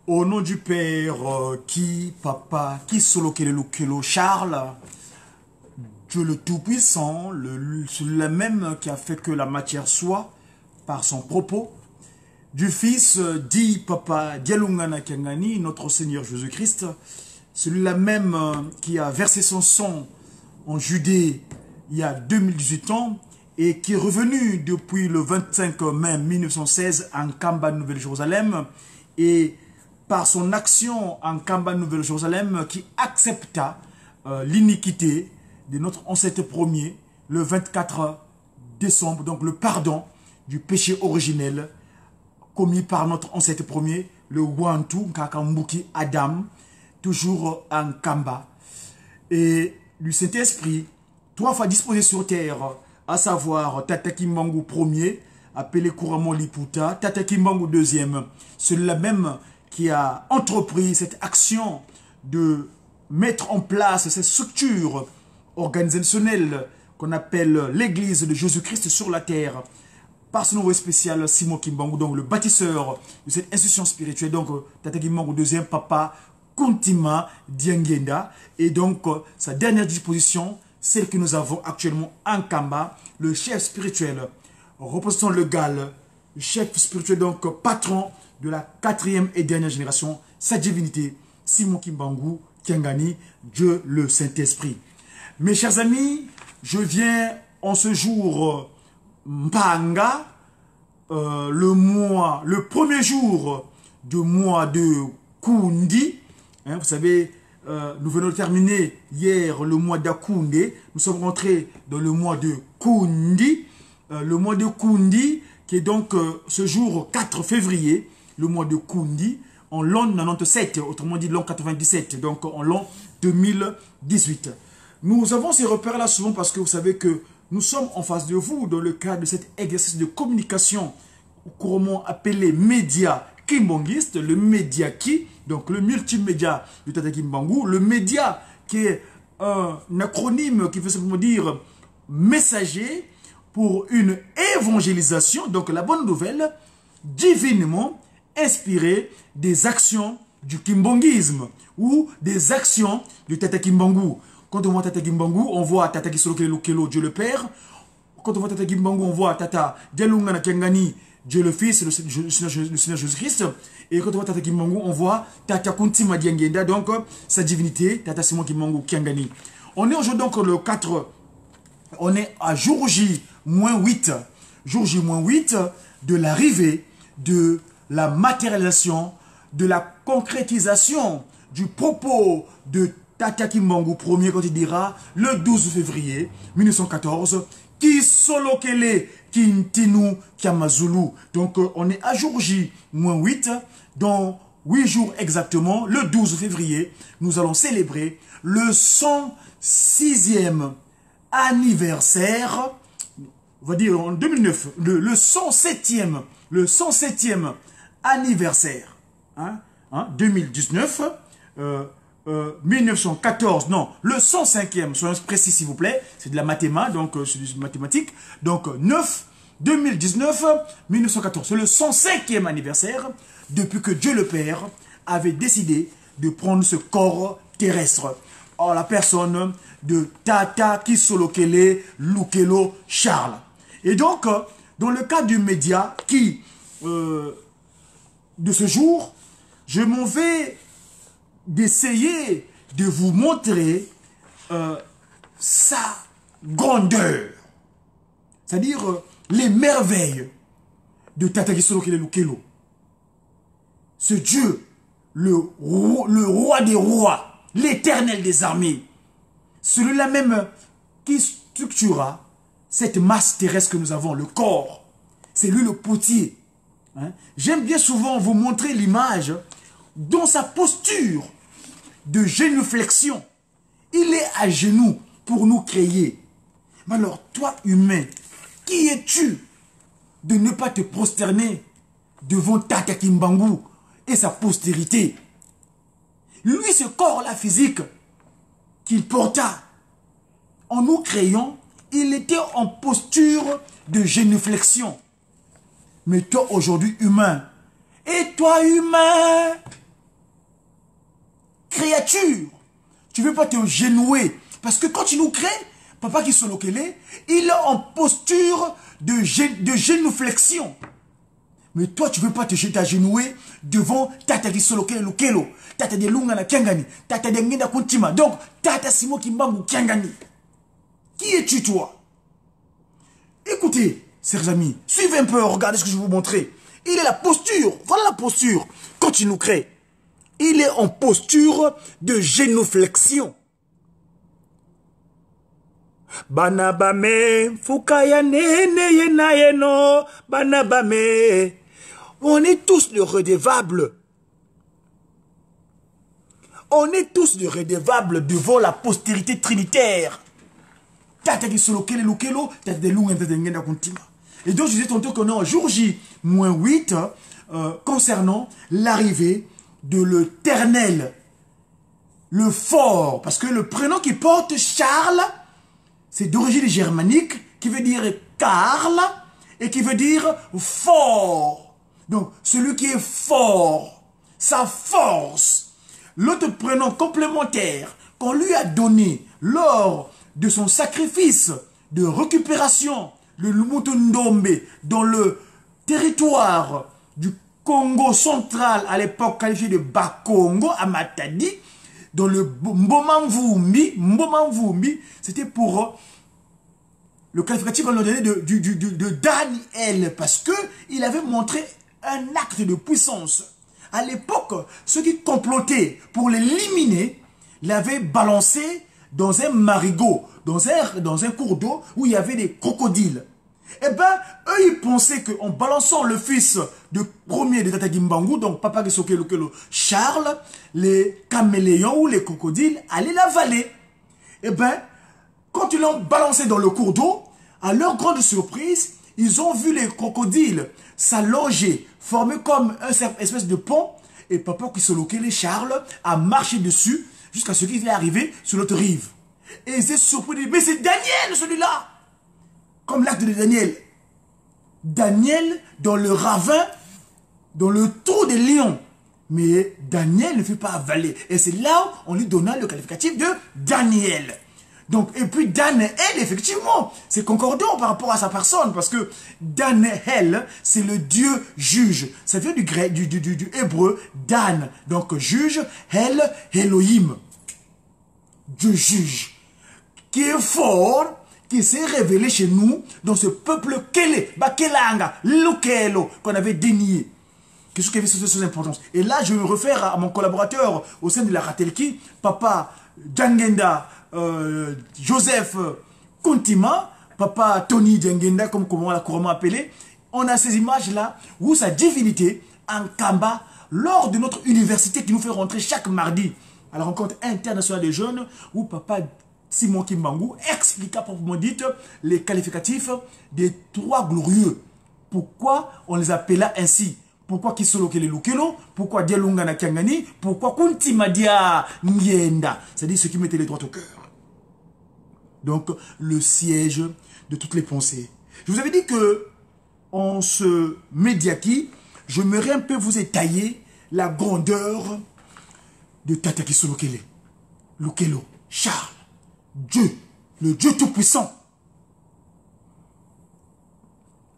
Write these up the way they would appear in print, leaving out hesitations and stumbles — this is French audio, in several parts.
Au nom du Père, Papa, qui solo kelo Charles, Dieu le Tout-Puissant, celui-là même qui a fait que la matière soit par son propos, du Fils, dit Papa, Dialungana Kengani, notre Seigneur Jésus-Christ, celui-là même qui a versé son sang en Judée il y a 2018 ans et qui est revenu depuis le 25 mai 1916 en Kamba, Nouvelle-Jérusalem, et par son action en Kamba, Nouvelle-Jérusalem, qui accepta l'iniquité de notre ancêtre premier, le 24 décembre, donc le pardon du péché originel commis par notre ancêtre premier, le Wantu, Kakambuki Adam, toujours en Kamba. Et du Saint-Esprit, 3 fois disposé sur terre, à savoir Tata Kimbangu premier, appelé couramment Liputa, Tata Kimbangu deuxième, celui-là même qui a entrepris cette action de mettre en place cette structure organisationnelle qu'on appelle l'Église de Jésus-Christ sur la terre, par son envoyé spécial Simon Kimbangu, donc le bâtisseur de cette institution spirituelle, donc Tata Kimbangu deuxième, Papa Kuntima Diangenda, et donc sa dernière disposition, celle que nous avons actuellement en Kamba, le chef spirituel représentant le Gal, le chef spirituel, donc patron de la 4e et dernière génération, sa divinité, Simon Kimbangu Kiangani, Dieu le Saint-Esprit. Mes chers amis, je viens en ce jour Mpanga, le premier jour du mois de Kundi. Vous savez, nous venons de terminer hier le mois d'Akoundé. Nous sommes rentrés dans le mois de Kundi. Le mois de Kundi, qui est donc ce jour 4 février, le mois de Kundi, en l'an 97, autrement dit l'an 97, donc en l'an 2018. Nous avons ces repères-là souvent parce que vous savez que nous sommes en face de vous dans le cadre de cet exercice de communication couramment appelé média kimbangiste, le média qui, donc le multimédia du Tata Kimbangu, le média qui est un acronyme qui veut simplement dire messager pour une évangélisation, donc la bonne nouvelle, divinement inspirée des actions du kimbanguisme ou des actions du Tata Kimbangu. Quand on voit Tata Kimbangu, on voit Tata Kisolo Dieu le Père. Quand on voit Tata Kimbangu, on voit Tata Dialungana Kengani, Dieu le Fils, le Seigneur Jésus-Christ. Et quand on voit Tata Kimbangu, on voit Tata Kuntima Diangenda, donc sa divinité, Tata Simon Kimbangu Kiangani. On est aujourd'hui donc le 4, on est à jour J-8, jour J-8 de l'arrivée de la matérialisation, de la concrétisation du propos de Tata Kimbangu premier quand il dira le 12 février 1914 qui solo kele kintinu kiamazulu. Donc on est à jour J-8, dans 8 jours exactement, le 12 février, nous allons célébrer le 106e anniversaire, on va dire en 2009, le 107e anniversaire, 2019, 1914, non, le 105e, soyons précis s'il vous plaît, c'est de la mathématique, donc c'est du mathématique, donc 2019, 1914, c'est le 105e anniversaire depuis que Dieu le Père avait décidé de prendre ce corps terrestre. En la personne de Tata Kisolokele Lukelo Charles. Et donc, dans le cadre du média qui, de ce jour, je m'en vais d'essayer de vous montrer sa grandeur. C'est-à-dire les merveilles de Tata Kisolokele Lukelo. Ce Dieu, le roi des rois, l'éternel des armées, celui-là même qui structura cette masse terrestre que nous avons, le corps. C'est lui le potier. J'aime bien souvent vous montrer l'image dans sa posture de génuflexion. Il est à genoux pour nous créer. Mais alors, toi humain, qui es-tu de ne pas te prosterner devant Tata Kimbangu et sa postérité? Lui, ce corps-là physique qu'il porta en nous créant, il était en posture de génuflexion. Mais toi aujourd'hui humain, et toi humain, créature. Tu ne veux pas te genouer. Parce que quand tu nous crées, Papa Kisolokele, il est en posture de génouflexion. Mais toi, tu ne veux pas te t'agenouer devant Tata Kisolokele Lukelo, Tata de Lungana Kiangani, Tata de Ngenda Kuntima. Donc, Tata Simo Kimbangu Kiangani. Qui es-tu, toi? Écoutez, chers amis, suivez un peu, regardez ce que je vais vous montrer. Il est la posture, voilà la posture. Quand il nous crée, il est en posture de génuflexion. Banabame, Fukaya nene yena yeno, Banabame. On est tous de redevables. On est tous de redevables devant la postérité trinitaire. Et donc je disais tantôt qu'on est en jour J-8 concernant l'arrivée de l'Éternel, le fort, parce que le prénom qui porte Charles, c'est d'origine germanique, qui veut dire Karl, et qui veut dire fort. Donc, celui qui est fort, sa force. L'autre prénom complémentaire qu'on lui a donné lors de son sacrifice de récupération, le Lumutundombe, dans le territoire du Congo central, à l'époque qualifié de Bakongo, à Matadi, dans le Mbomamvumbi, c'était pour le qualificatif qu'on a donné de Daniel, parce qu'il avait montré un acte de puissance. À l'époque, ceux qui complotaient pour l'éliminer l'avaient balancé dans un marigot, dans un cours d'eau où il y avait des crocodiles. Eh bien, eux, ils pensaient qu'en balançant le fils de premier de Tata Gimbangu, donc Papa Kisolokele Charles, les caméléons ou les crocodiles allaient l'avaler. Eh bien, quand ils l'ont balancé dans le cours d'eau, à leur grande surprise, ils ont vu les crocodiles s'allonger, former comme une espèce de pont, et Papa Kisolokele Charles a marché dessus jusqu'à ce qu'il est arrivé sur l'autre rive. Et ils étaient surpris, mais c'est Daniel celui-là! Comme l'acte de Daniel. Daniel dans le ravin, dans le trou des lions. Mais Daniel ne fut pas avalé. Et c'est là où on lui donna le qualificatif de Daniel. Donc, et puis Daniel, effectivement, c'est concordant par rapport à sa personne. Parce que Daniel, c'est le Dieu juge. Ça vient du grec, du hébreu, Dan. Donc, juge, El, Elohim. Dieu juge. Qui est fort, qui s'est révélé chez nous dans ce peuple Kele, Bakelanga, Lukelo, qu'on avait dénié. Qu'est-ce qui avait cette importance? Et là, je me réfère à mon collaborateur au sein de la Ratelki, Papa Djangenda, Joseph Kuntima, Papa Tony Djangenda, comme on l'a couramment appelé. On a ces images-là où sa divinité, en Kamba, lors de notre université qui nous fait rentrer chaque mardi à la rencontre internationale des jeunes, où Papa Simon Kimbangu expliqua proprement dit les qualificatifs des trois glorieux. Pourquoi on les appela ainsi? Pourquoi Kisolokele Lukelo? Pourquoi Dialungana Kiangani? Pourquoi Kuntimadia Ngenda? C'est-à-dire ceux qui mettaient les droits au cœur. Donc, le siège de toutes les pensées. Je vous avais dit que en ce médiaki, je m'aimerais un peu vous étayer la grandeur de Tata Kisolokele Lukelo Charles. Dieu, le Dieu tout-puissant.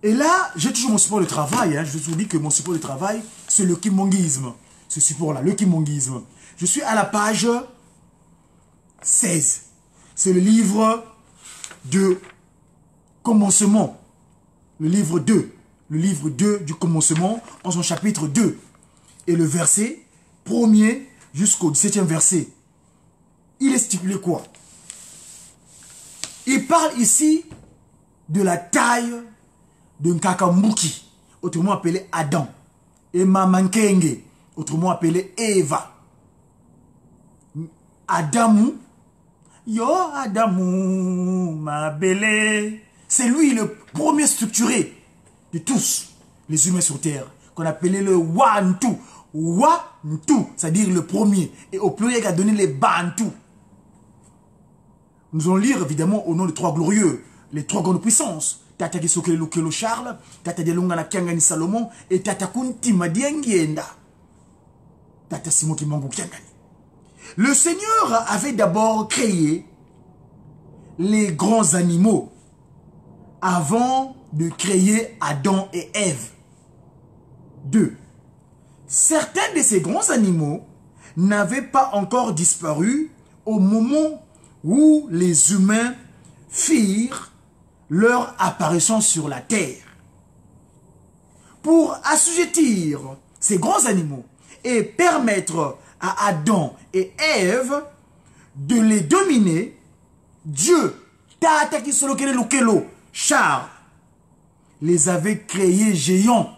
Et là, j'ai toujours mon support de travail. Je vous dis que mon support de travail, c'est le kimongisme. Ce support-là, le kimongisme. Je suis à la page 16. C'est le livre de commencement. Le livre 2. Le livre 2 du commencement, en son chapitre 2. Et le verset 1er jusqu'au 17e verset. Il est stipulé quoi? Il parle ici de la taille d'un Kakambuki, autrement appelé Adam, et Mamankenge, autrement appelé Eva. Adamu, yo Adamu, ma belle, c'est lui le premier structuré de tous les humains sur terre, qu'on appelait le Wantu. Wantu, c'est-à-dire le premier, et au pluriel il a donné les Bantu. Nous allons lire évidemment au nom des trois glorieux, les trois grandes puissances. Tata Kisolokele Lukelo Charles, Tata Dialungana Kiangani Salomon et Tata Kuntima Ngenda. Tata Simon Kimbangu Kiangani. Le Seigneur avait d'abord créé les grands animaux avant de créer Adam et Ève. 2. Certains de ces grands animaux n'avaient pas encore disparu au moment où les humains firent leur apparition sur la terre. Pour assujettir ces grands animaux et permettre à Adam et Ève de les dominer, Dieu, Tata Kisolokele Lukelo, Charles, les avait créés géants.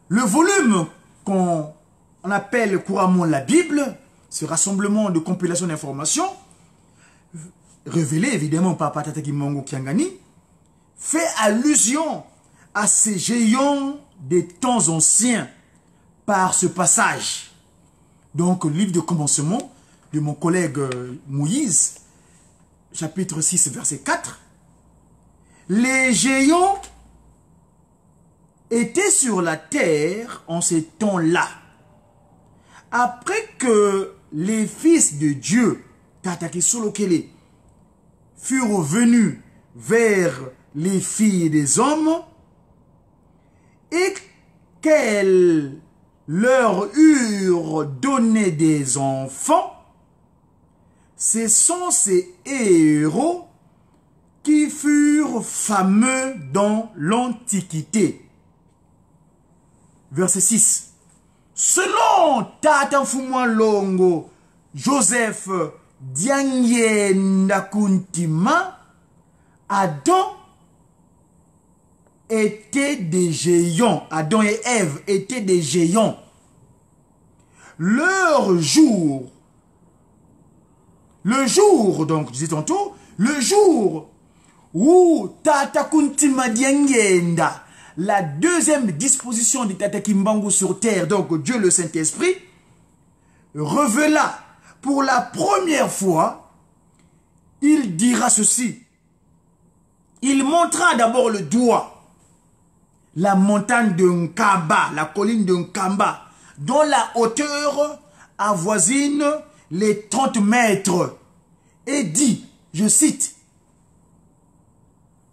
Le volume qu'on appelle couramment la Bible, ce rassemblement de compilation d'informations, révélé évidemment par Patata Kimongo Kiangani, fait allusion à ces géants des temps anciens par ce passage. Donc, le livre de commencement de mon collègue Moïse, chapitre 6, verset 4. Les géants étaient sur la terre en ces temps-là. Après que les fils de Dieu, Tataki Solokele, furent venus vers les filles des hommes et qu'elles leur eurent donné des enfants, ce sont ces héros qui furent fameux dans l'Antiquité. Verset 6. Selon Tata Fumwa Longo, Joseph Dianye Ndakuntima, Adam étaient des géants. Adam et Ève étaient des géants. Leur jour, donc, je disais tantôt, le jour où Tata Kuntima Diangenda, la deuxième disposition de Tata Kimbangu sur terre, donc Dieu le Saint-Esprit, révéla pour la première fois, il dira ceci. Il montra d'abord le doigt la montagne de Nkamba, la colline de Nkamba, dont la hauteur avoisine les 30 mètres, et dit, je cite,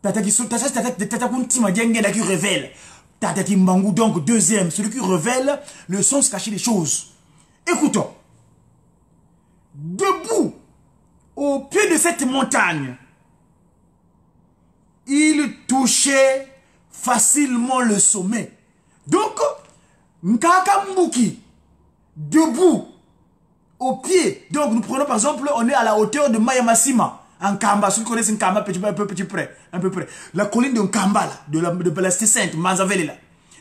Tata Kuntima Diangenda qui révèle, Tata Kimbangu, donc deuxième, celui qui révèle le sens caché des choses. Écoutons. Debout, au pied de cette montagne, il touchait facilement le sommet. Donc, Nkakambuki, debout, au pied. Donc, nous prenons par exemple, on est à la hauteur de Mayamasima, en Kamba. Ceux qui connaissent Nkamba, un peu près. La colline de Nkamba, de la cité sainte, Mazavele là.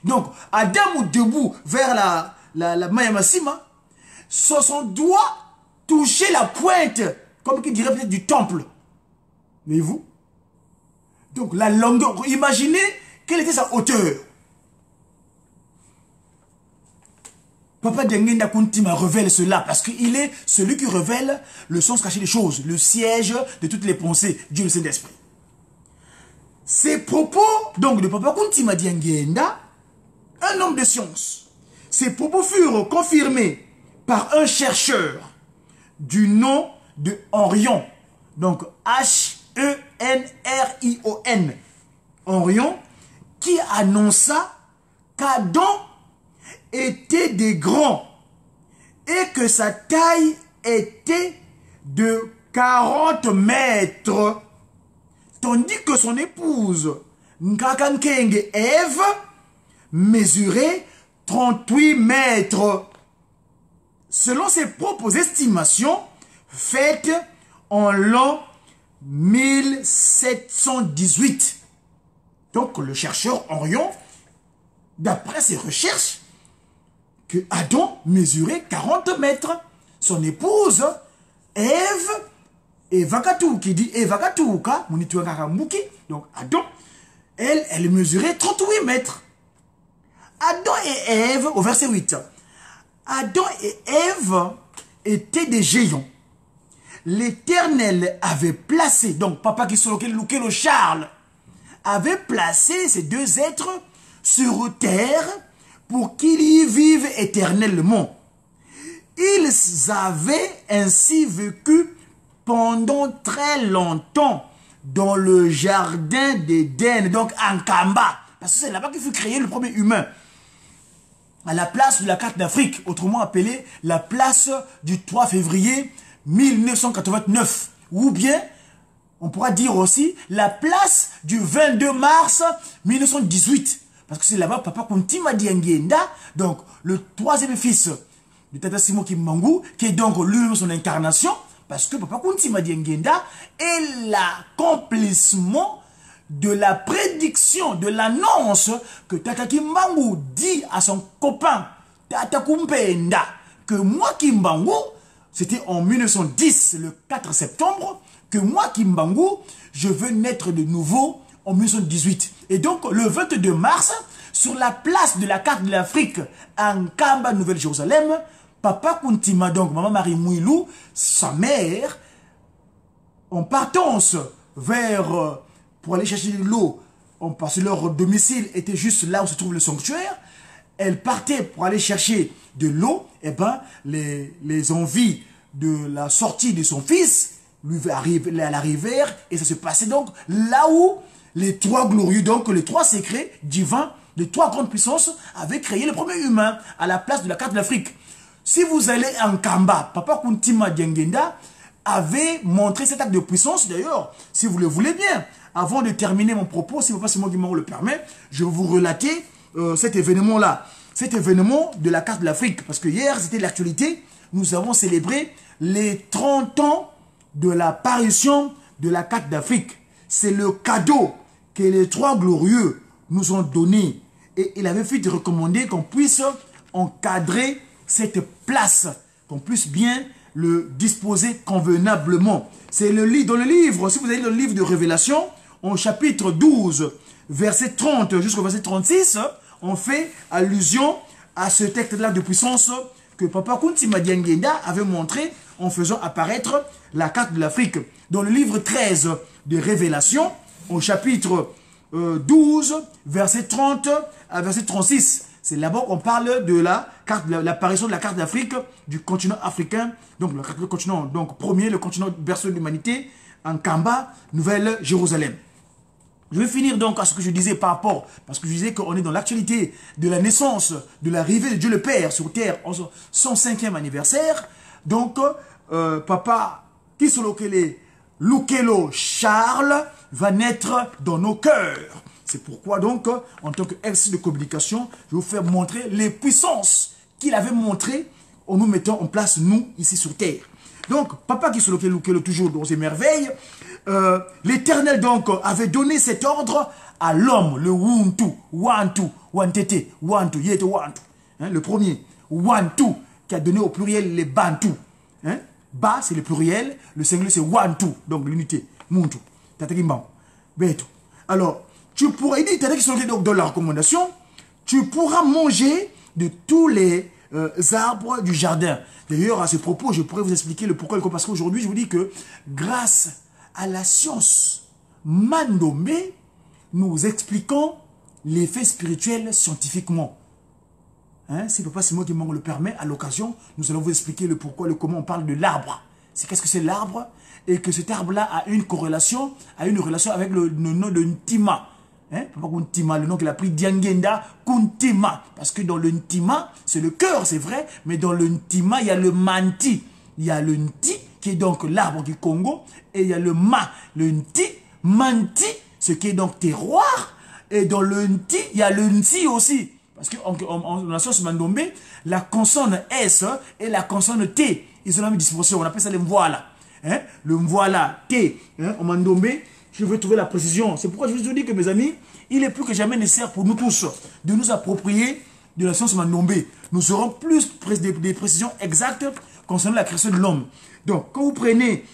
Donc, Adam debout vers la Mayamasima, son doigt touchait la pointe, comme qui dirait peut-être du temple. Voyez-vous? Donc, la longueur, imaginez quelle était sa hauteur. Papa Diangenda Kuntima révèle cela parce qu'il est celui qui révèle le sens caché des choses, le siège de toutes les pensées, Dieu le Saint-Esprit. Ces propos, donc, de Papa Kuntima Diangenda, un homme de science, ces propos furent confirmés par un chercheur du nom de Henrion, donc Henrion, Henrion, qui annonça qu'Adam était des grands et que sa taille était de 40 mètres, tandis que son épouse, Nkakankenge Ève, mesurait 38 mètres. Selon ses propres estimations, faites en l'an 1718. Donc le chercheur Henrion, d'après ses recherches, que Adam mesurait 40 mètres. Son épouse, Ève, Evakatou, qui dit Evakatouka, donc Adam, elle mesurait 38 mètres. Adam et Ève, au verset 8, Adam et Ève étaient des géants. L'Éternel avait placé, donc Papa Kisolokele Charles, avait placé ces deux êtres sur terre pour qu'ils y vivent éternellement. Ils avaient ainsi vécu pendant très longtemps dans le jardin d'Éden, donc en Kamba. Parce que c'est là-bas qu'il fut créé le premier humain. À la place de la carte d'Afrique, autrement appelée la place du 3 février 1989. Ou bien, on pourra dire aussi la place du 22 mars 1918. Parce que c'est là-bas Papa Kuntima Diangenda, donc le troisième fils de Tata Simon Kimbangu, qui est donc lui son incarnation, parce que Papa Kuntima Diangenda est l'accomplissement de la prédiction, de l'annonce que Tata Kimbangu dit à son copain Tata Kumpenda, que moi Kimbangu, c'était en 1910, le 4 septembre, que moi Kimbangu, je veux naître de nouveau en 1918. Et donc, le 22 mars, sur la place de la carte de l'Afrique, en Kamba, Nouvelle-Jérusalem, Papa Kuntima, donc Maman Marie Mouilou, sa mère, en partance vers, pour aller chercher de l'eau, parce que leur domicile était juste là où se trouve le sanctuaire, elle partait pour aller chercher de l'eau, et ben, les envies de la sortie de son fils lui arrivèrent, et ça se passait donc là où les trois glorieux, donc les trois secrets divins, les trois grandes puissances avaient créé le premier humain à la place de la carte de l'Afrique. Si vous allez en Kamba, Papa Kuntima Diangenda avait montré cet acte de puissance. D'ailleurs, si vous le voulez bien, avant de terminer mon propos, si Papa Simon Kimbangu le permet, je vais vous relater cet événement-là. Cet événement de la carte de l'Afrique. Parce que hier, c'était l'actualité. Nous avons célébré les 30 ans de l'apparition de la carte d'Afrique. C'est le cadeau que les trois glorieux nous ont donné. Et il avait fait recommander qu'on puisse encadrer cette place, qu'on puisse bien le disposer convenablement. C'est dans le livre, si vous avez le livre de Révélation, au chapitre 12, verset 30 jusqu'au verset 36, on fait allusion à ce texte-là de puissance que Papa Kuntima Diangenda avait montré en faisant apparaître la carte de l'Afrique. Dans le livre 13 de Révélation, au chapitre 12, verset 30 à verset 36. C'est là-bas qu'on parle de l'apparition de la carte d'Afrique, du continent africain, donc le continent donc premier, le continent berceau de l'humanité, en Kamba, Nouvelle-Jérusalem. Je vais finir donc à ce que je disais par rapport, parce que je disais qu'on est dans l'actualité de la naissance, de l'arrivée de Dieu le Père sur terre en son 5e anniversaire. Donc, Papa Kisolokele Lukelo Charles va naître dans nos cœurs. C'est pourquoi donc, en tant qu'exercice de communication, je vais vous faire montrer les puissances qu'il avait montrées en nous mettant en place, nous, ici sur terre. Donc, Papa Kisolokele Lukelo, toujours dans ses merveilles, l'Éternel donc avait donné cet ordre à l'homme, le Wuntu, Wantu, Wantete, Wantu, Yete Wantu. Hein, le premier, Wantu, qui a donné au pluriel les Bantu. Hein? Ba, c'est le pluriel, le singulier c'est Wantu, donc l'unité, Muntu. Alors, tu pourras, il dit, donc dans la recommandation, tu pourras manger de tous les arbres du jardin. D'ailleurs, à ce propos, je pourrais vous expliquer le pourquoi et le comment. Parce qu'aujourd'hui, je vous dis que grâce à la science Mandomé, nous expliquons l'effet spirituel scientifiquement. Hein, si Papa Simon Kimbangu le permet, à l'occasion, nous allons vous expliquer le pourquoi, le comment on parle de l'arbre. C'est qu'est-ce que c'est l'arbre? Et que cet arbre-là a une corrélation, avec le nom de Ntima. Hein? Papa Kuntima, le nom qu'il a pris, Diangenda Kuntima. Parce que dans le Ntima, c'est le cœur, c'est vrai, mais dans le Ntima, il y a le Manti. Il y a le Nti, qui est donc l'arbre du Congo, et il y a le Ma, le Nti, Manti, ce qui est donc terroir, et dans le Nti, il y a le Nti aussi. Parce qu'en la science Mandombe, la consonne S et la consonne T, ils ont la même disposition, on appelle ça le Mvoala. Hein? Le Mvoala, T, hein? En Mandombe, je veux trouver la précision. C'est pourquoi je vous dis que mes amis, il est plus que jamais nécessaire pour nous tous de nous approprier de la science Mandombe. Nous aurons plus des précisions exactes concernant la création de l'homme. Donc, quand vous prenez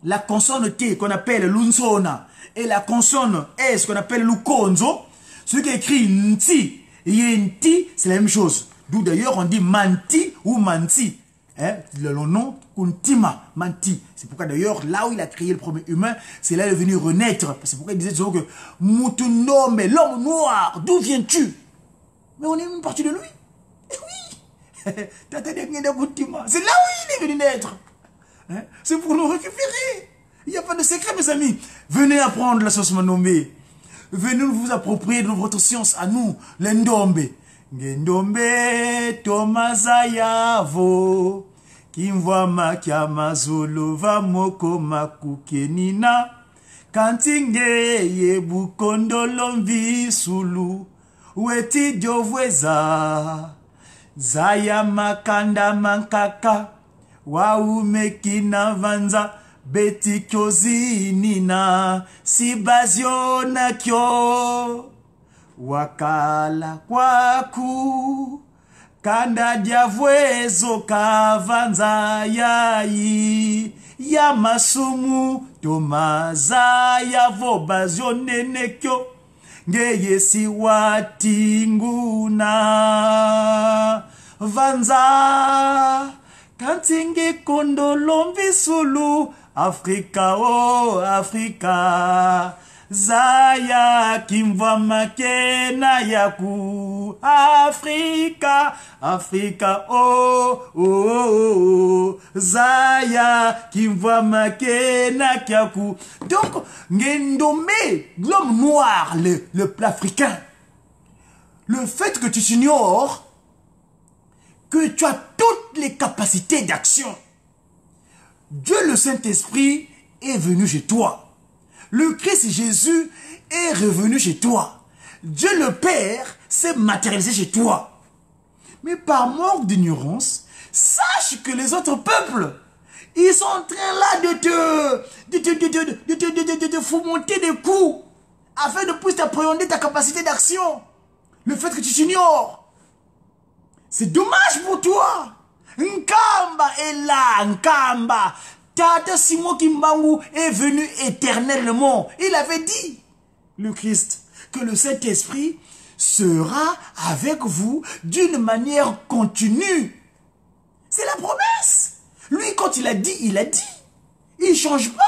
la consonne T qu'on appelle l'Unsona et la consonne S qu'on appelle l'Ukonzo, celui qui écrit Nti, Yenti, c'est la même chose. D'où d'ailleurs on dit Manti ou Manti. Hein? Le nom Kuntima, Manti. C'est pourquoi d'ailleurs, là où il a créé le premier humain, c'est là qu'il est venu renaître. C'est pourquoi il disait toujours que Mutunome, l'homme noir, d'où viens-tu? Mais on est une partie de lui. Et oui, C'est là où il est venu naître. Hein? C'est pour nous récupérer. Il n'y a pas de secret, mes amis. Venez apprendre la sauce Manombe. Venez vous approprier de votre science à nous, les Ndombe. Ngendombe Tomaza Yavo. Kimwa makia mazolo va moko makukenina. Kantinge yebu kondolomvi sulu. Weti diovweza. Zaya makanda mankaka. Waumekina vanza. Beti kyozi nina. Sibazio na kyo. Wakala kwaku. Kanda diavwezo kavanza yai. Ya masumu tomaza ya vobazio nenekyo. Ngeye si watinguna. Vanza. Kantinge kondolombi sulu. Afrika, oh Afrika. Zaya kimva makena yaku. Afrika, Afrika, oh, oh, oh. Zaya kimva makena kyaku. Donc, Ngendome, l'homme noir, le plat africain. Le fait que tu ignores que tu as toutes les capacités d'action. Dieu le Saint-Esprit est venu chez toi. Le Christ Jésus est revenu chez toi. Dieu le Père s'est matérialisé chez toi. Mais par manque d'ignorance, sache que les autres peuples, ils sont en train là de te fomenter des coups afin de plus t'appréhender ta capacité d'action. Le fait que tu t'ignores, c'est dommage pour toi. Nkamba est là, Nkamba. Tata Simon Kimbangu est venu éternellement. Il avait dit, le Christ, que le Saint-Esprit sera avec vous d'une manière continue. C'est la promesse. Lui, quand il a dit, il a dit. Il ne change pas.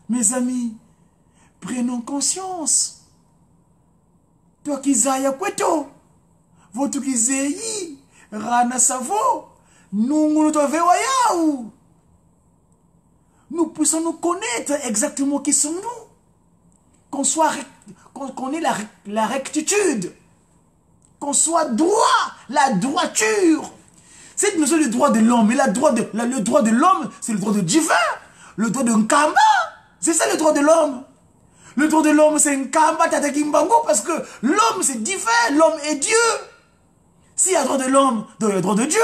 Mes amis, prenons conscience. Toi qui zaya kweto, votre qui zeyi, rana savo, nous nous puissions nous connaître exactement qui sommes-nous. Qu'on ait la rectitude. Qu'on soit droit, la droiture. Cette notion du droit de l'homme, mais le droit de l'homme, c'est le droit de divin. Le droit de Nkamba, c'est ça le droit de l'homme. Le droit de l'homme, c'est Nkamba Tata Kimbangu, parce que l'homme, c'est divin, l'homme est Dieu. S'il y a le droit de l'homme, donc il y a le droit de Dieu.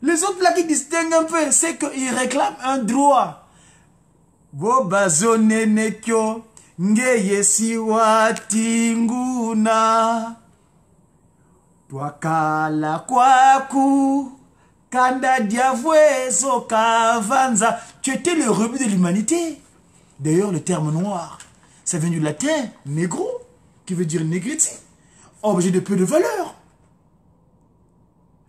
Les autres là qui distinguent un peu, c'est qu'ils réclament un droit. Bobazo nenekyo, ngeye siwa tinguna. Twakala kwaku, kanda diavwezo kavanza. Tu étais le rebut de l'humanité. D'ailleurs, le terme noir, ça vient du latin negro, qui veut dire négriti, objet de peu de valeur.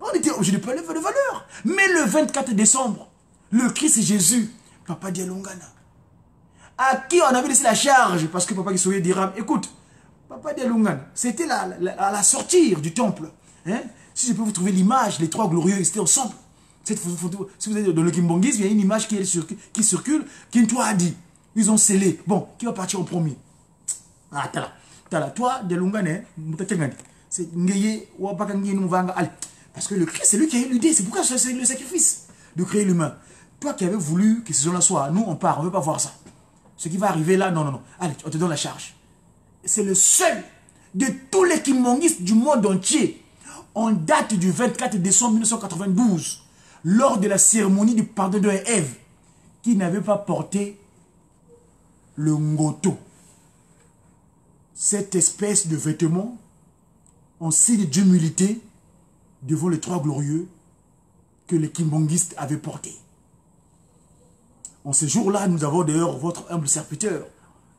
On était obligé de peu de valeur. Mais le 24 décembre, le Christ Jésus, Papa Dialungana, à qui on avait laissé la charge, parce que Papa Gisoye dira, écoute, Papa Dialungana, c'était à la sortie du temple. Hein? Si je peux vous trouver l'image, les trois glorieux, ils étaient ensemble. Cette photo, si vous êtes dans le Kimbangis, il y a une image qui circule, qui a dit, ils ont scellé. Bon, qui va partir en premier? Ah, t'as là, toi, Dialungana, c'est Ngeye, Wapaka Ngeye Nouvanga, allez. Parce que le Christ, c'est lui qui a eu l'idée. C'est pourquoi c'est le sacrifice de créer l'humain. Toi qui avais voulu que ces gens-là soient, nous on part, on ne veut pas voir ça. Ce qui va arriver là, non, non, non. Allez, on te donne la charge. C'est le seul de tous les kimbangistes du monde entier. En date du 24 décembre 1992, lors de la cérémonie du pardon de Ève, qui n'avait pas porté le ngoto. Cette espèce de vêtement en signe d'humilité devant les trois glorieux que les kimbangistes avaient portés. En ce jour-là, nous avons d'ailleurs votre humble serviteur,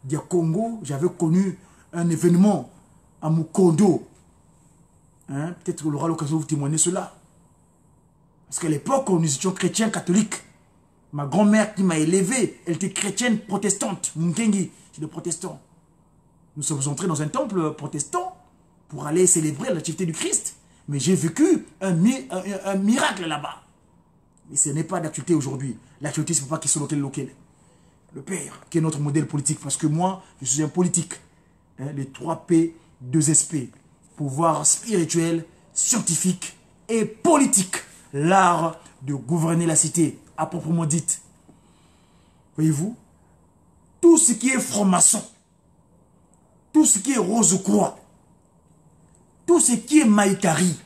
Dia Congo. J'avais connu un événement à Mukondo. Hein? Peut-être qu'on aura l'occasion de vous témoigner cela. Parce qu'à l'époque, nous étions chrétiens catholiques. Ma grand-mère qui m'a élevé, elle était chrétienne protestante. Munkengi, c'est des protestants. Nous sommes entrés dans un temple protestant pour aller célébrer l'activité du Christ. Mais j'ai vécu un miracle là-bas. Mais ce n'est pas d'actualité aujourd'hui. L'actualité, c'est Papa Kisolo Kelelo-Kele. Le père, qui est notre modèle politique. Parce que moi, je suis un politique. Hein, les 3 P, 2 SP. Pouvoir spirituel, scientifique et politique. L'art de gouverner la cité, à proprement dite. Voyez-vous, tout ce qui est franc-maçon, tout ce qui est Rose-Croix, tout ce qui est Maïkari,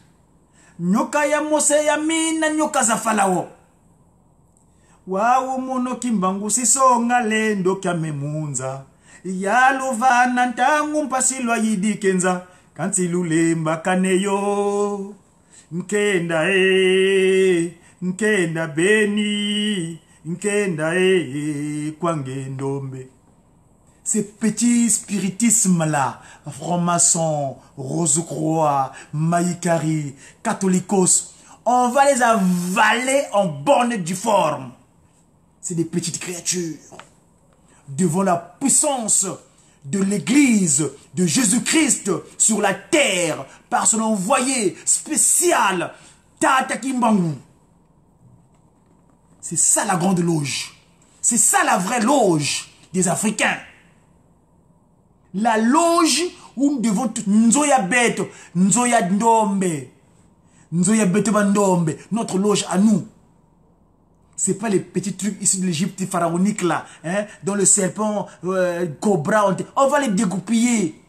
nyoka ya mose ya mina nyoka za falao. Wawo mono kimbangu sisonga lendo kya memunza. Yalovana ntangu mpasilwa yidikenza. Kanti lulemba kaneyo. Nkenda nkenda beni. Nkenda kwange ndombe. Ces petits spiritismes-là, francs-maçons, Rose-Croix, Maïkari, catholicos, on va les avaler en bonne et due forme. C'est des petites créatures. Devant la puissance de l'Église de Jésus-Christ sur la terre, par son envoyé spécial, Tata Kimbangu. C'est ça la grande loge. C'est ça la vraie loge des Africains. La loge où nous devons tout. Nzoya bête, Nzoya ndombe. Nzoya bête bandombe. Notre loge à nous. C'est pas les petits trucs ici de l'Égypte pharaonique là. Hein, dans le serpent, cobra. On va les dégoupiller.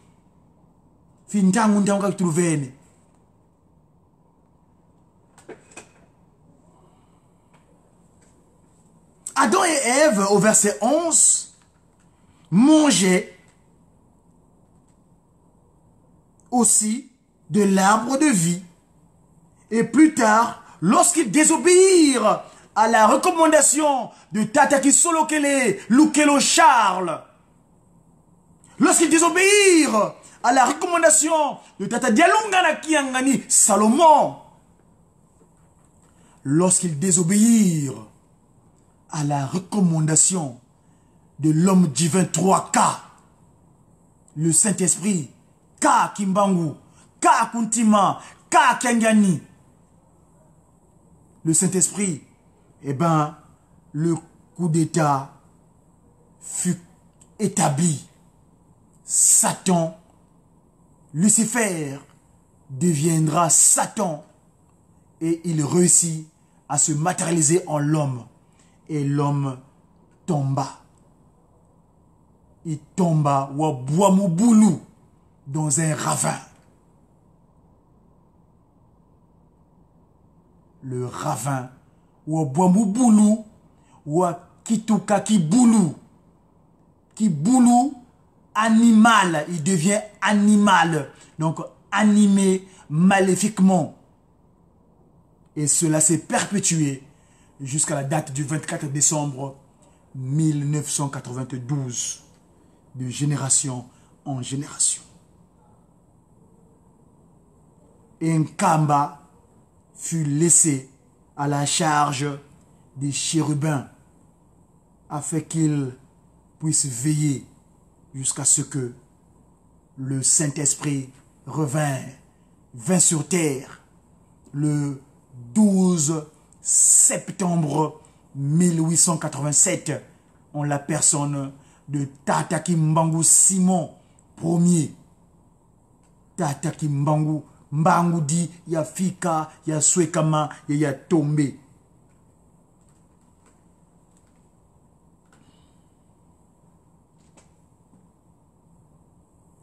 Adam et Ève, au verset 11, mangeaient aussi de l'arbre de vie. Et plus tard, lorsqu'ils désobéirent à la recommandation de Tata Kisolo Lukelo Charles, lorsqu'ils désobéirent à la recommandation de Tata Dialungana Kiangani Salomon, lorsqu'ils désobéirent à la recommandation de l'homme divin 3K, le Saint-Esprit, K Kimbangu, K Kuntima, K Kangani, le Saint-Esprit, eh ben, le coup d'État fut établi. Satan, Lucifer, deviendra Satan et il réussit à se matérialiser en l'homme. Et l'homme tomba. Il tomba Wabuamuboulou dans un ravin. Le ravin Wabuamuboulou Wakituka Kiboulou. Kiboulou, animal, il devient animal. Donc animé maléfiquement. Et cela s'est perpétué jusqu'à la date du 24 décembre 1992, de génération en génération. Et Nkamba fut laissé à la charge des chérubins afin qu'ils puissent veiller jusqu'à ce que le Saint-Esprit vint sur terre le 12 septembre 1887, en la personne de Tata Kimbangu Simon Ier. Tata Kimbangu, Mbangu dit, ya fika, ya swekama, ya tombe.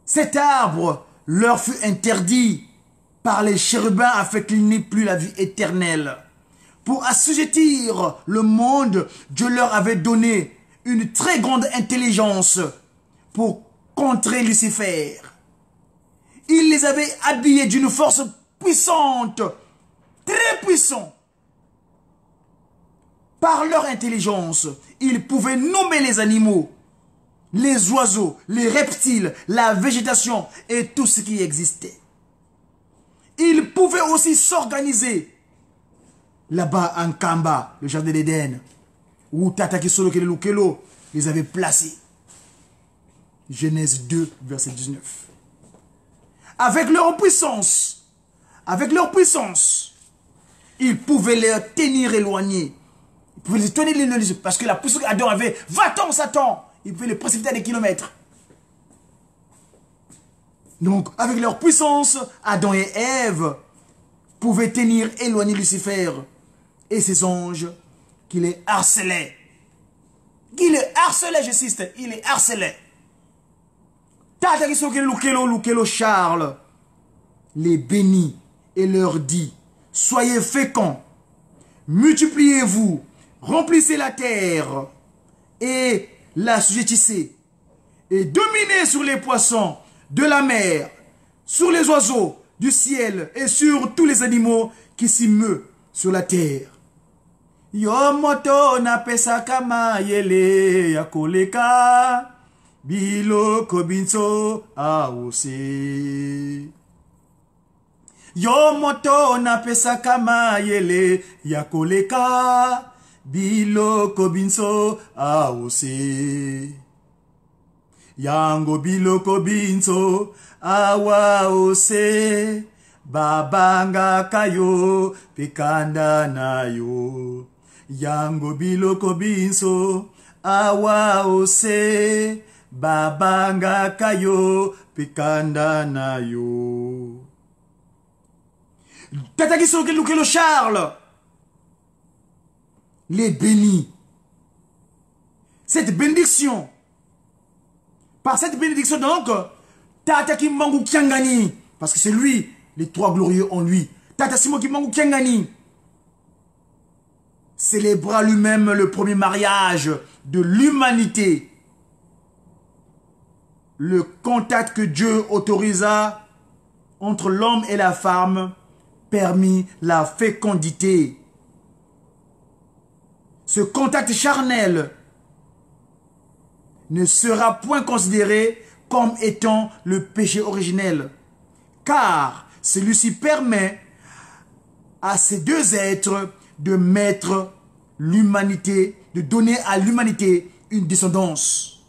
Cet arbre leur fut interdit par les chérubins afin qu'ils n'aient plus la vie éternelle. Pour assujettir le monde, Dieu leur avait donné une très grande intelligence pour contrer Lucifer. Il les avait habillés d'une force puissante, très puissante. Par leur intelligence, ils pouvaient nommer les animaux, les oiseaux, les reptiles, la végétation et tout ce qui existait. Ils pouvaient aussi s'organiser. Là-bas, en Kamba, le jardin d'Éden, où Tata Kisolo Lukelo les avait placés. Genèse 2, verset 19. Avec leur puissance, avec leur puissance, ils pouvaient les tenir éloignés. Ils pouvaient les tenir éloignés. Parce que la puissance qu'Adam avait, va-t'en Satan, ils pouvaient les précipiter à des kilomètres. Donc, avec leur puissance, Adam et Ève pouvaient tenir éloignés Lucifer et ses anges qui les harcelaient. Qui les harcelait, j'insiste, il les harcelait. Tata Lukelo Charles les bénit et leur dit, soyez féconds, multipliez-vous, remplissez la terre et la sujettissez et dominez sur les poissons de la mer, sur les oiseaux du ciel et sur tous les animaux qui s'y meuvent sur la terre. Yomoto na pesa kama yele ya koleka bilo kobinso aose. Yomoto na pesa kama yele ya koleka bilo kobinso aose. Yango bilo kobinso awa ose. Babanga kayo pikanda na yo. Yango biloko binso awa ose. Babanga kayo pikanda na yo. Tata Lukelo Charles les bénit. Cette bénédiction, par cette bénédiction donc, Tata Kimbangu Kiangani, parce que c'est lui, les trois glorieux en lui. Tata Simo Kimbangu Kiangani célébra lui-même le premier mariage de l'humanité. Le contact que Dieu autorisa entre l'homme et la femme permit la fécondité. Ce contact charnel ne sera point considéré comme étant le péché originel, car celui-ci permet à ces deux êtres de mettre l'humanité, de donner à l'humanité une descendance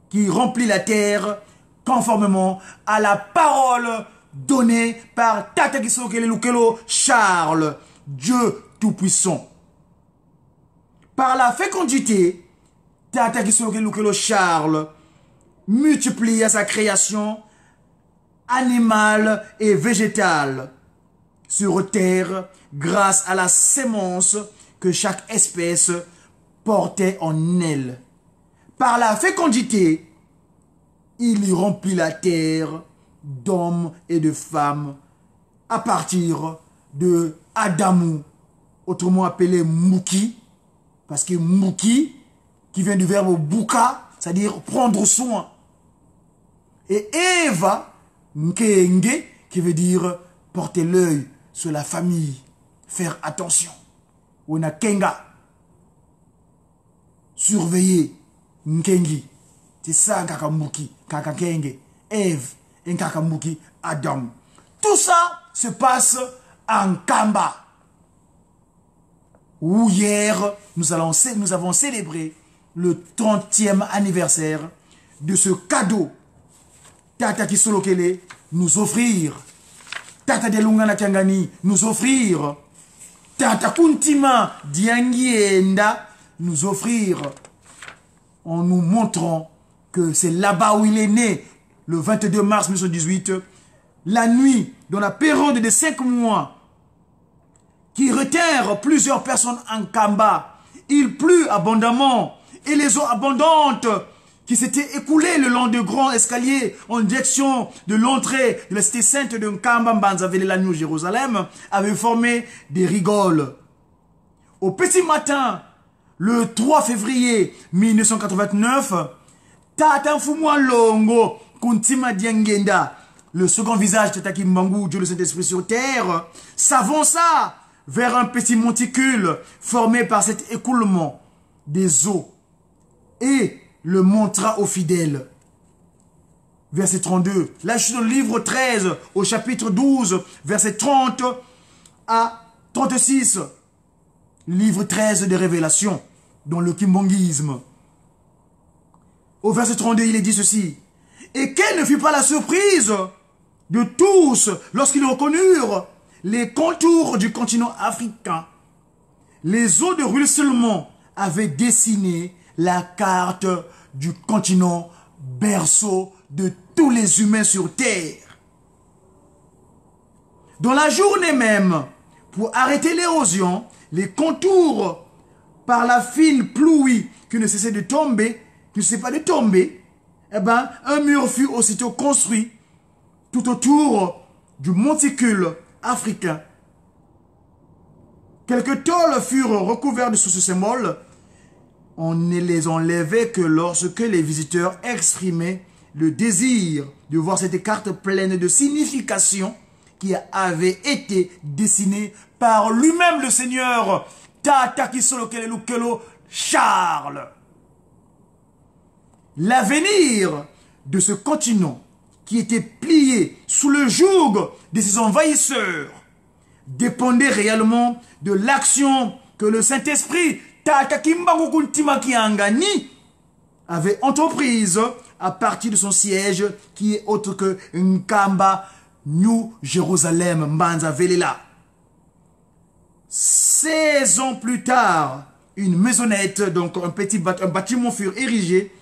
qui remplit la terre conformément à la parole donnée par Tata Lukelo Charles, Dieu Tout-Puissant. Par la fécondité, Tata Lukelo Charles multiplia sa création animale et végétale sur terre grâce à la sémence que chaque espèce portait en elle. Par la fécondité, il y remplit la terre d'hommes et de femmes à partir de Adamou, autrement appelé Mouki, parce que Mouki, qui vient du verbe Bouka, c'est-à-dire prendre soin. Et Eva, Nkenge, qui veut dire porter l'œil sur la famille, faire attention. On a Kenga, surveiller, Nkengi. C'est ça, Kakamouki, Kakakenge, Ève, et Kakamouki, Adam. Tout ça se passe en Kamba. Où hier, nous avons célébré le 30e anniversaire de ce cadeau. Tata Kisolokele nous offrir. Tata Delungana Tiangani nous offrir. Tata Kuntima Diangienda nous offrir. En nous montrant que c'est là-bas où il est né, le 22 mars 1918, la nuit, dans la période de 5 mois, qui retinrent plusieurs personnes en Kamba. Il plut abondamment et les eaux abondantes qui s'étaient écoulées le long de grands escaliers en direction de l'entrée de la cité sainte de Nkamba Mbanzavele, la nuit Jérusalem, avaient formé des rigoles. Au petit matin, le 3 février 1989, Tata Mfumwa Longo, Kuntima Diangenda, le second visage de Tata Kimbangu, Dieu le Saint-Esprit sur terre, s'avança vers un petit monticule formé par cet écoulement des eaux et le montra aux fidèles. Verset 32. Là, je suis dans le livre 13, au chapitre 12, verset 30 à 36. Livre 13 des Révélations, dans le kimbanguisme. Au verset 32, il est dit ceci. Et quelle ne fut pas la surprise de tous, lorsqu'ils reconnurent les contours du continent africain, les eaux de ruissellement avaient dessiné la carte du continent, berceau de tous les humains sur terre. Dans la journée même, pour arrêter l'érosion, les contours par la fine pluie qui ne cessait de tomber, qui ne cessait pas de tomber, eh ben, un mur fut aussitôt construit tout autour du monticule africain. Quelques tôles furent recouvertes sous ce symbole. On ne les enlevait que lorsque les visiteurs exprimaient le désir de voir cette carte pleine de signification qui avait été dessinée par lui-même le Seigneur Tata Kisolokelelukelo Charles. L'avenir de ce continent qui était plié sous le joug de ses envahisseurs dépendait réellement de l'action que le Saint-Esprit Tata Kimbangu Kuntima Kiangani avait entreprise à partir de son siège qui est autre que Nkamba, New Jérusalem, Mbanza Velela. 16 ans plus tard, une maisonnette, donc un bâtiment fut érigé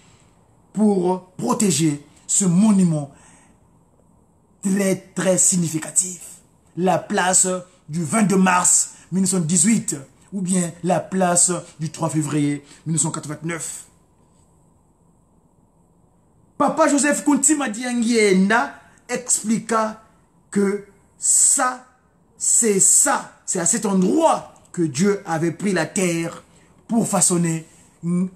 pour protéger ce monument très significatif. La place du 22 mars 1918 ou bien la place du 3 février 1989. Papa Joseph Kuntima Diangienda expliqua que ça, c'est à cet endroit que Dieu avait pris la terre pour façonner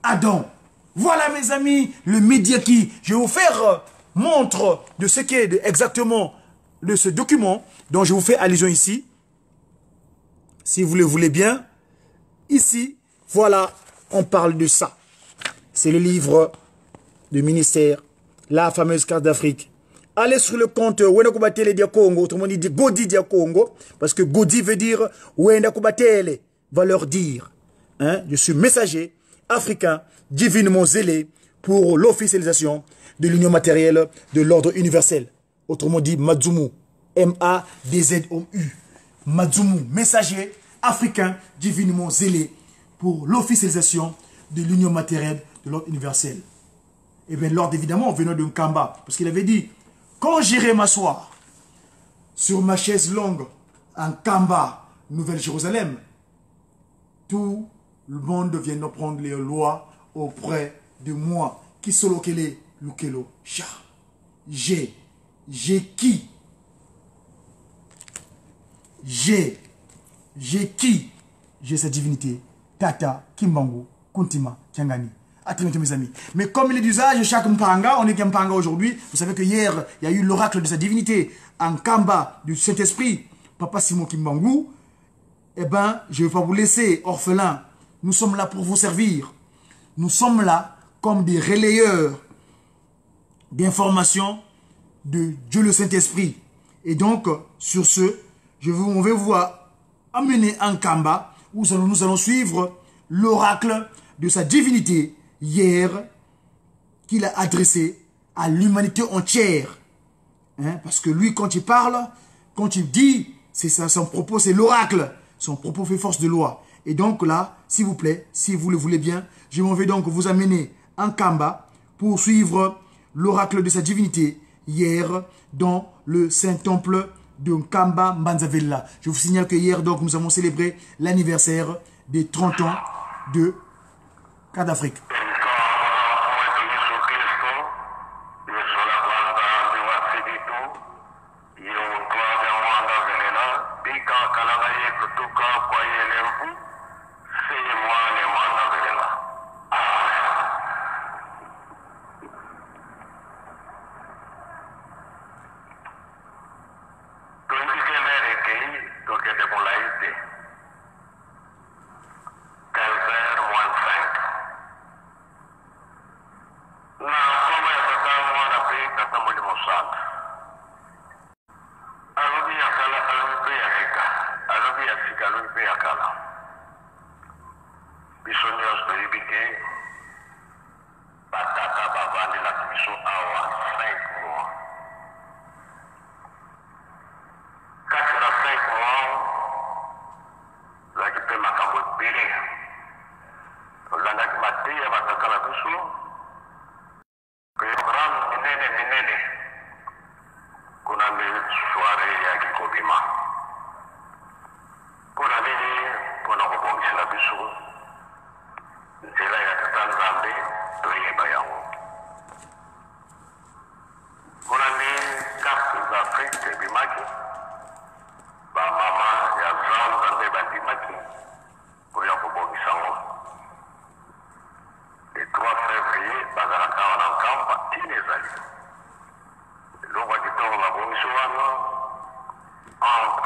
Adam. Voilà mes amis, le média qui, je vais vous faire montre de ce qu'est exactement de ce document dont je vous fais allusion ici. Si vous le voulez bien, ici, voilà, on parle de ça. C'est le livre du ministère, la fameuse carte d'Afrique. Allez sur le compte Wenda Kubatele Dia Congo, autrement dit Godi Dia Congo, parce que Godi veut dire Wenda Kubatele, va leur dire, hein, je suis messager africain divinement zélé pour l'officialisation de l'union matérielle de l'ordre universel. Autrement dit Madzumu, M-A-D-Z-O-U. Madzumu, messager africain divinement zélé pour l'officialisation de l'union matérielle de l'ordre universel. Et bien l'ordre évidemment venant de Nkamba, parce qu'il avait dit, quand j'irai m'asseoir sur ma chaise longue en Nkamba, Nouvelle-Jérusalem, tout le monde viendra prendre les lois auprès de moi. Qui solo kele lukelo cha. J'ai qui? J'ai qui? J'ai cette divinité. Tata Kimbangu Kuntima Kiangani. Attendez mes amis. Mais comme il est d'usage, chaque Mpanga, on est qu'un Mpanga aujourd'hui. Vous savez que hier, il y a eu l'oracle de sa divinité en Kamba du Saint-Esprit, Papa Simon Kimbangu. Eh bien, je ne vais pas vous laisser orphelin. Nous sommes là pour vous servir. Nous sommes là comme des relayeurs d'informations de Dieu le Saint-Esprit. Et donc, sur ce, on va vous amener en Kamba où nous allons suivre l'oracle de sa divinité hier qu'il a adressé à l'humanité entière. Hein? Parce que lui, quand il parle, quand il dit, c'est ça, son propos, c'est l'oracle. Son propos fait force de loi. Et donc là, s'il vous plaît, si vous le voulez bien, je m'en vais donc vous amener en Kamba pour suivre l'oracle de sa divinité hier dans le Saint-Temple de Nkamba Mbanzavela. Je vous signale que hier, donc, nous avons célébré l'anniversaire des 30 ans de Carte d'Afrique.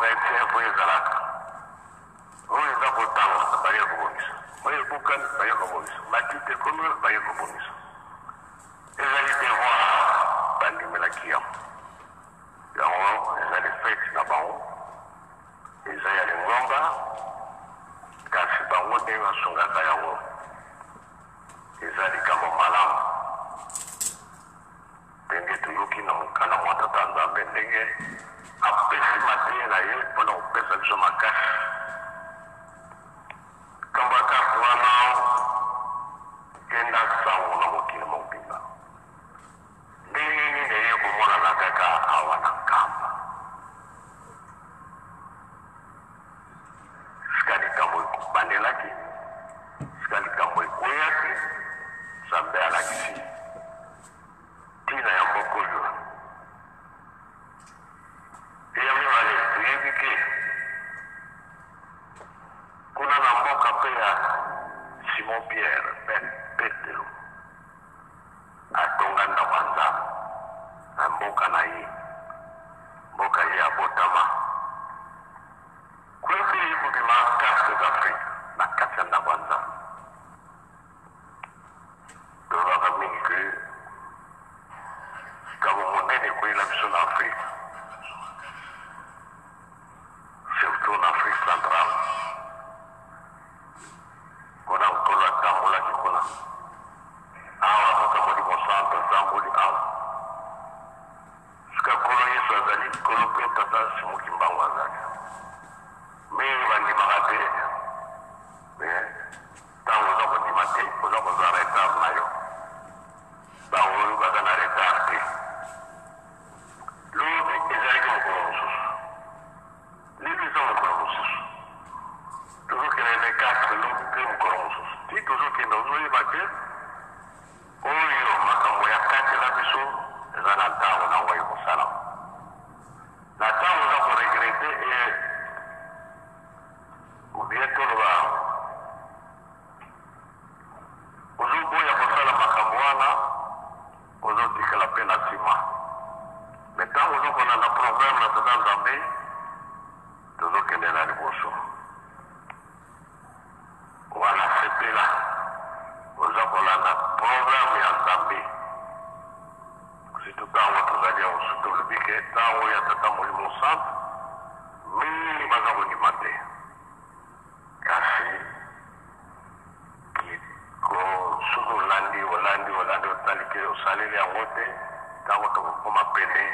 chrétien po ezalaka oyo eza kotanga baye kobongisa oyo ebukani baye kobongisa matite ekomi baye kobongisa ezali devoir bandimelaki yango ezali fete na bango eza ya lingomba kasi bango nde basungaka yango eza likambo malamu ndenge toyoki na mokala mwa tata nzambe ndenge apesi mateya na ye mpona kopesa biso makasi kambo ya karte wana enda sango na mokili mobimba ndenge nini eye komonana kaka awa na nkamba sika likambo ekobandelaki sika likambo ekweyaki nzambe alakisi ntina ya mboka oyo eya mibale toyebi ke kuna na mboka mpe ya simon pierre petero atonga ndako ya nzambe na mboka na ye mboka ye abotama kwebi kobima carte d'afrique na kati ya ndako ya nzambe tolobaka mingi ke likambo monene ekoyela biso na afrique surtout na afrique centrale mpona nkolo atambolaki kuna awa totamboli mosanto atamboli awa sika nkolo yesu azali nkolo mpe tata simoki mbango azali mingi bandimaka te ntango oza kondima te oza kozwa retard na yo bango oyo baza na retard te lobi ezalaki mokolo mosusu lelo eza mokolo mosusu tozokende ne 4 lobi mpe mokolo mosusu ti tozokende ozoyeba te oyo makambo ya katela biso eza na ntango nango ekosala na ntango oza koregrete obie toloba ozoboya kosala makambo wana ozotikala mpe na nsima me ntango ozokona na problème na tata nzambe tozokende na liboso wana sepela oza kolanda programme ya nzambe surtout ntango tozali aosu tolobi ke ntango ya tata molimo santo mingi baza kondima te kasi soki olandi otali ke osaleli yango te ntango tokokoma pene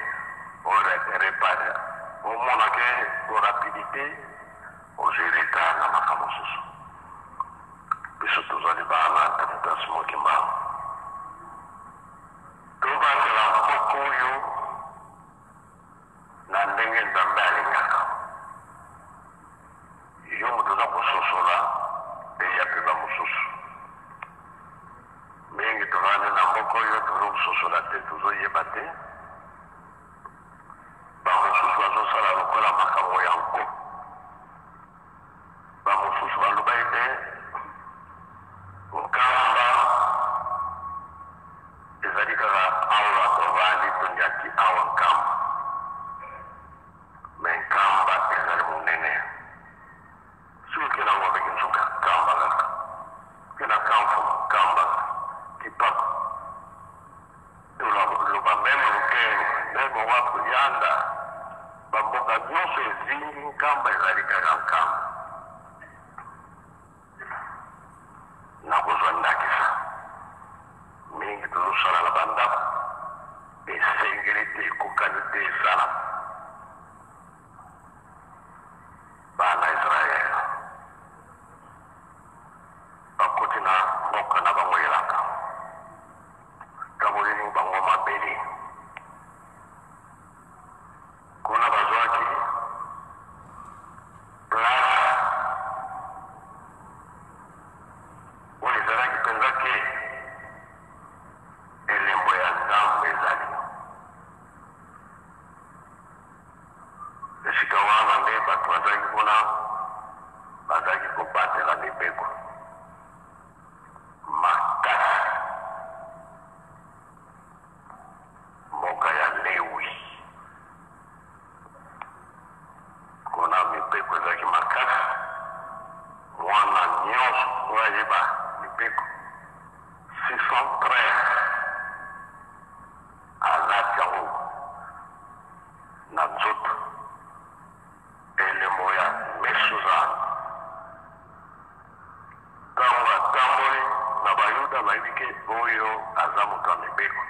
orepare omona ke orapidité ozwi retard na makambo mosusu biso tozali bana tata simoki mbango tobandela mboka oyo na ndenge nzambe alingaka yo moto oza kososola eya mpe bamosusu mingi tozali na mboka oyo tozokososola te tozoyeba te bamosusu bazosala lokola makambo ya nko bamosusu baloba ete nkamba ezali kaka awa tovandi tonyaki awa nkamba me nkamba ezali monene soki nango beki nsuka nkamba kaka kena kamfu nkamba kipapa toloba meme lukenge meme wakuyanda bamboka nyonso ezingi nkamba ezali kaka nkamba nakozwa ndakisa mingi tozosala na bandako esengeli te ekokani te esala bana israele bakoti na mboka na bango elaka kaboleli bango mabeli kuna bazwaki place oyo ezalaki mpenza ke elembo ya nzambe ezali esika wana nde bato bazalaki kuna bazalaki kobatela mibeko makasi mboka ya lewi mibeko ezalaki makasi mwana nyonso oyo ayeba mibeko 613 alati yango na nzoto elemo ya mesuzana ntango atamboli na bayuda bayebi ke oyo aza moto ya mibeko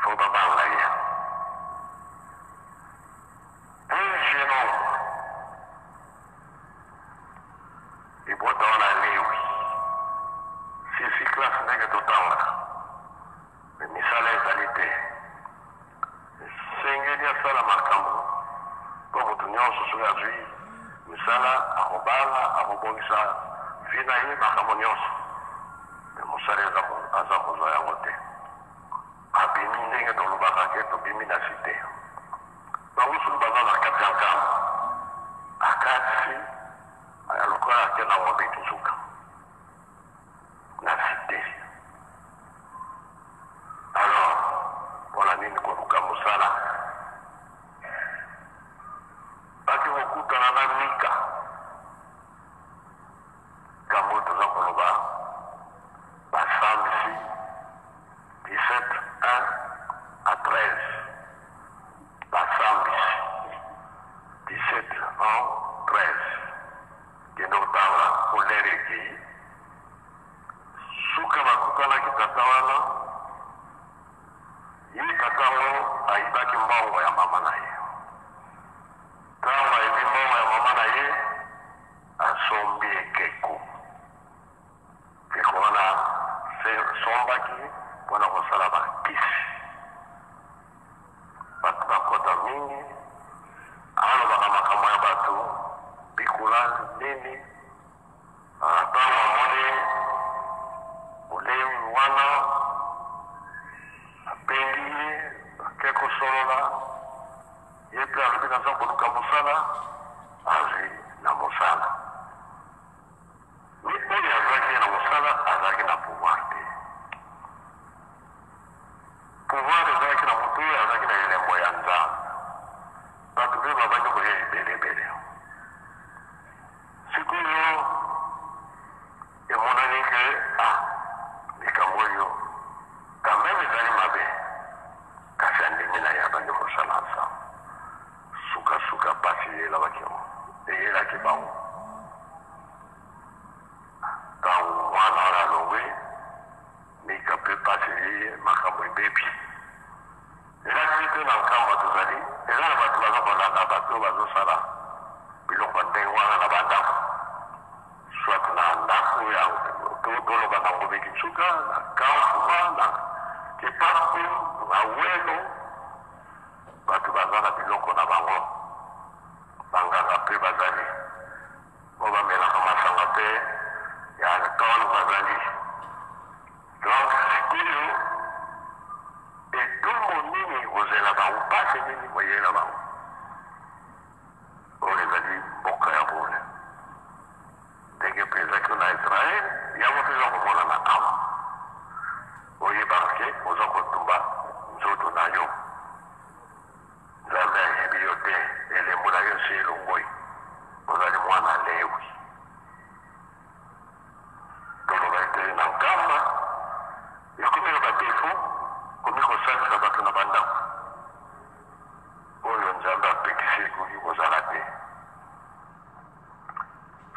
fo babanga ye un jeune homme ebota wana lewi sisi classe ndenge totanga misala ezali te esengeli asala makambo mpo moto nyonso soki azwi misala akobala akobongisa vi na ye makambo nyonso me mosala aza kozwa yango te abimi ndenge tolobaka ke tobimi na site bango soki baza na kati ya nkambo akati lokola ake na ngombe kisuka na site alors mpona nini koluka mosala baki kokutana na mika kambo toza koloba basambisi 17:1 à 13 basambisi 17:13 kende kotanga kolereki suka bakutanaki tata wana ye tatango ayibaki mbongo ya mama na ye ntango ayebi mbongo ya mama na ye asombi ekeko keko wana sombaki mpona kosala bakisi bato bakota mingi alobaka makambo ya bato bikula nini ntango amoni olewi wana apendi ye ake kosolola ye mpe alobi naza koluka mosala azwi na mosala oyo azalaki na mosala azalaki na pouvoir te pouvoir ezalaki na moto oyo azalaki na elembo ya nzambe bato mpe babandi koya ebelebele sikoyo emonani ke likambo oyo kameme ezali mabe kasi andenge na ye abandi kosala nzambe sukasuka pasi eyelaki bango ntango mwana wana alowe mika mpe pasi ye makambo ebebi elaki mpe na nkamba tozali eza na bato baza kolanda bato bazosala biloko ndenge wana na bandako soit na ndako ya toloba na ngombe kitsuka na kankuma na kepaku na welo bato baza na biloko na bango banganga mpe bazali po bamelaka masanga mpe ya alcool bazali donc sikoyo etumbu nini kozela bango pasi nini boyela bango oyo ezali mboka ya bole ndenge mpe ezaki na israel yango mpe eza komona na awa oyebaka ke oza kotumba nzoto na yo nzambe ayebi yo te elembo na yo si elongoi ozali mwana lewi toloba ete na nkamba yokomeka badefo komi kosalisa bato na bandako oyo nzambe apekisi ekoki kozala te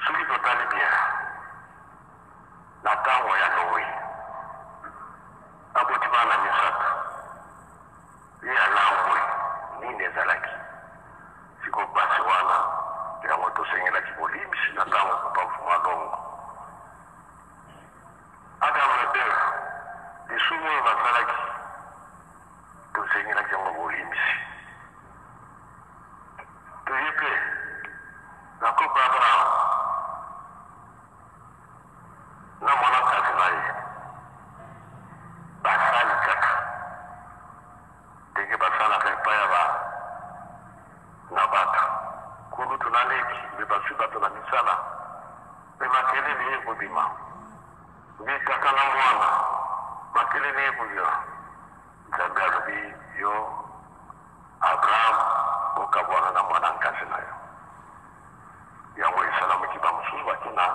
soki totali bien na ntango ya noe aboti bana misato ye alangwe nini ezalaki siko pasi wana yango tosengelaki bolimisi na ntango papa mfuma longo adam na eve lisumu oyo basalaki tosengelaki yango bolimisi toye mpe na kopa abraham na mwana-kasi na ye basali kaka ndenge basalaka epai ya na bato kulutu na leki mpe baswi bato na misala mpe makelele ye kobima mpe kaka na mwana makelele ye kobima nzambe alobi yo abraham kabwana na mwana nkasi na yo yango esalamu kiba mosusu bakina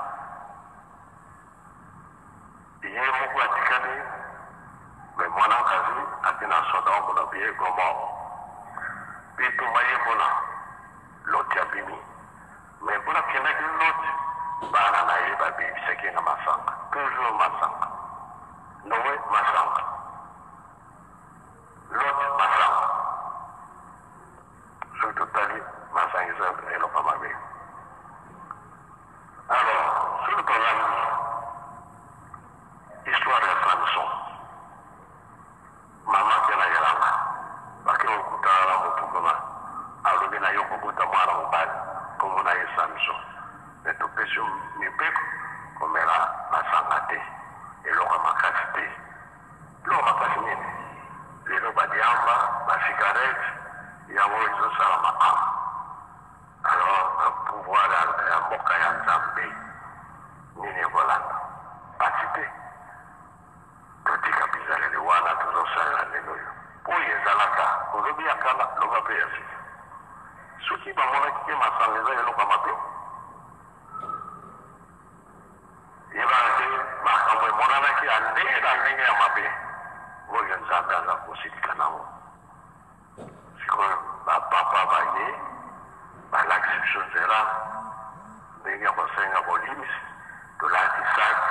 ye moko atikali me mwana nkasi atina soda omona biye gomo bituma ye mpona loti abimi me mpona kendaki loti bana na ye babebisaki na masanga toujours masanga nowe masanga loti masanga soki totali masangisa eloko mabe alors soki tozali histoire ya samson mama te na yelanga bake okutana na motungama alobi na yo kobota mwana mobali kombo na ye samson me topesi mibeko komela masanga te eloko makasi te eloko makasi nini lelo badiamba basigarete yango ezosala makama alors pouvoir ya mboka ya nzambe nini ekolanda pasi te totika bizaleli wana tozosalela lelo oyo oyo ezalaka olobi yakala loba mpe ya sika soki bamonaki te masanga eza eloko ya mabe yebaka te makambo emonanaki ya ndenge na ndenge ya mabe oyo nzambe aza kosilika nango sikoyo bapapa baye balakisi biso nzela ndenge ya kosenga bolimisi tolati saki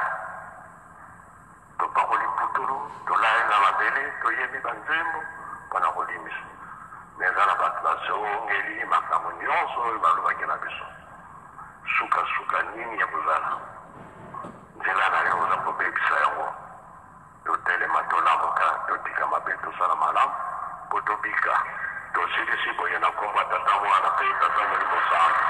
topakoli putulu tolali na mabele toyebi banzembo mpona kolimisa me eza na bato basongeli makambo nyonso oyo balobaki na biso sukasuka nini ya kozala nzela na yo oza kobebisa yango totelema tolamuka totika mabe tosala malamu mpo tobika tosilisi boye na kombo ya tata mwana mpe tata molimo sango